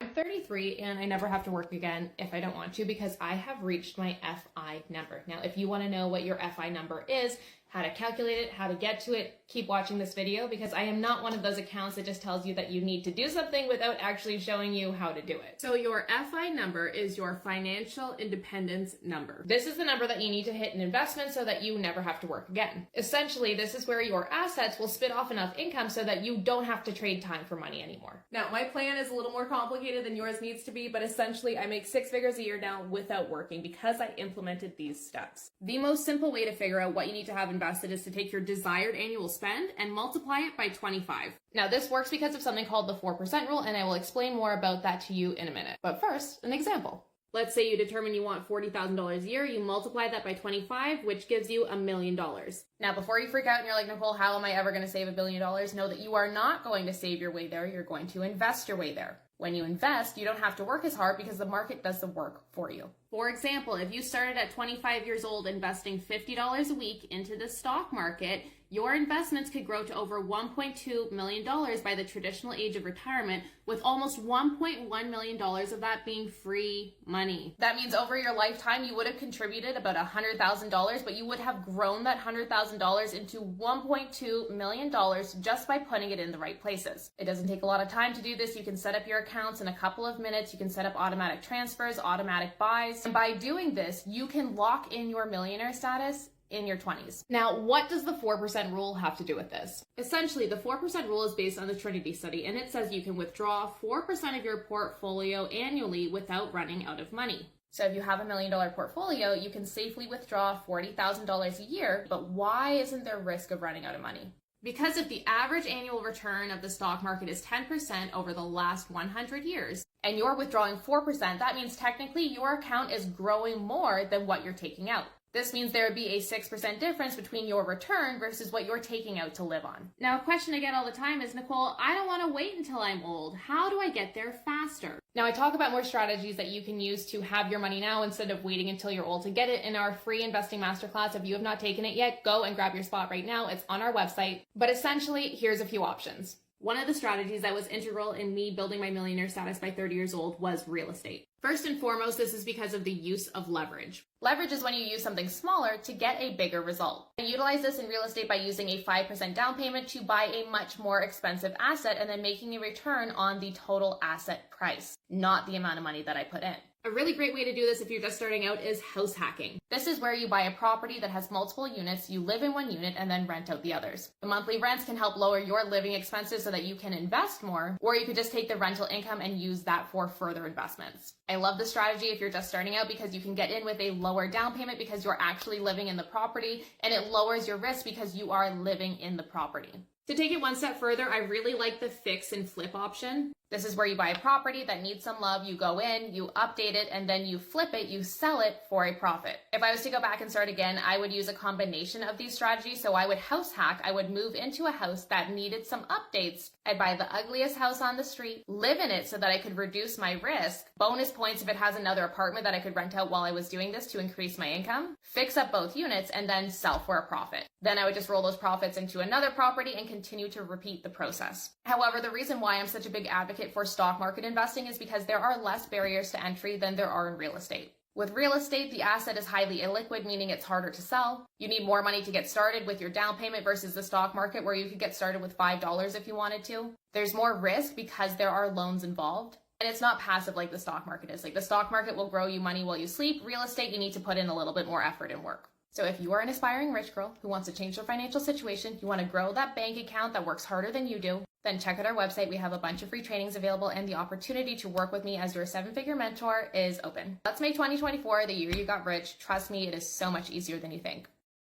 I'm 33 and I never have to work again if I don't want to because I have reached my FI number. Now, if you want to know what your FI number is, how to calculate it, how to get to it, keep watching this video because I am not one of those accounts that just tells you that you need to do something without actually showing you how to do it. So your FI number is your financial independence number. This is the number that you need to hit in investment so that you never have to work again. Essentially, this is where your assets will spit off enough income so that you don't have to trade time for money anymore. Now, my plan is a little more complicated than yours needs to be, but essentially I make 6 figures a year now without working because I implemented these steps. The most simple way to figure out what you need to have invested is to take your desired annual spend and multiply it by 25. Now this works because of something called the 4% rule, and I will explain more about that to you in a minute. But first, an example. Let's say you determine you want $40,000 a year, you multiply that by 25, which gives you $1 million. Now, before you freak out and you're like, Nicole, how am I ever going to save $1 billion? Know that you are not going to save your way there, you're going to invest your way there. When you invest, you don't have to work as hard because the market does the work for you. For example, if you started at 25 years old investing $50 a week into the stock market, your investments could grow to over $1.2 million by the traditional age of retirement, with almost $1.1 million of that being free money. That means over your lifetime, you would have contributed about $100,000, but you would have grown that $100,000 into $1.2 million just by putting it in the right places. It doesn't take a lot of time to do this. You can set up your accounts in a couple of minutes. You can set up automatic transfers, automatic buys. And by doing this, you can lock in your millionaire status in your 20s. Now, what does the 4% rule have to do with this? Essentially, the 4% rule is based on the Trinity study, and it says you can withdraw 4% of your portfolio annually without running out of money. So if you have $1 million portfolio, you can safely withdraw $40,000 a year, but why isn't there risk of running out of money? Because if the average annual return of the stock market is 10% over the last 100 years, and you're withdrawing 4%, that means technically your account is growing more than what you're taking out. This means there would be a 6% difference between your return versus what you're taking out to live on. Now, a question I get all the time is, Nicole, I don't want to wait until I'm old. How do I get there faster? Now, I talk about more strategies that you can use to have your money now instead of waiting until you're old to get it in our free investing masterclass. If you have not taken it yet, go and grab your spot right now. It's on our website. But essentially, here's a few options. One of the strategies that was integral in me building my millionaire status by 30 years old was real estate. First and foremost, this is because of the use of leverage. Leverage is when you use something smaller to get a bigger result. I utilize this in real estate by using a 5% down payment to buy a much more expensive asset and then making a return on the total asset price, not the amount of money that I put in. A really great way to do this if you're just starting out is house hacking. This is where you buy a property that has multiple units, you live in one unit, and then rent out the others. The monthly rents can help lower your living expenses so that you can invest more, or you could just take the rental income and use that for further investments. I love this strategy if you're just starting out because you can get in with a lower down payment because you're actually living in the property, and it lowers your risk because you are living in the property. To take it one step further, I really like the fix and flip option. This is where you buy a property that needs some love, you go in, you update it, and then you flip it, you sell it for a profit. If I was to go back and start again, I would use a combination of these strategies. So I would house hack, I would move into a house that needed some updates. I'd buy the ugliest house on the street, live in it so that I could reduce my risk. Bonus points if it has another apartment that I could rent out while I was doing this to increase my income. Fix up both units and then sell for a profit. Then I would just roll those profits into another property and continue to repeat the process. However, the reason why I'm such a big advocate for stock market investing is because there are less barriers to entry than there are in real estate. With real estate, the asset is highly illiquid, meaning it's harder to sell. You need more money to get started with your down payment versus the stock market where you could get started with $5 if you wanted to. There's more risk because there are loans involved. And it's not passive like the stock market is. Like the stock market will grow you money while you sleep. Real estate, you need to put in a little bit more effort and work. So if you are an aspiring rich girl who wants to change their financial situation, you want to grow that bank account that works harder than you do, then check out our website. We have a bunch of free trainings available and the opportunity to work with me as your 7-figure mentor is open. Let's make 2024 the year you got rich. Trust me, it is so much easier than you think.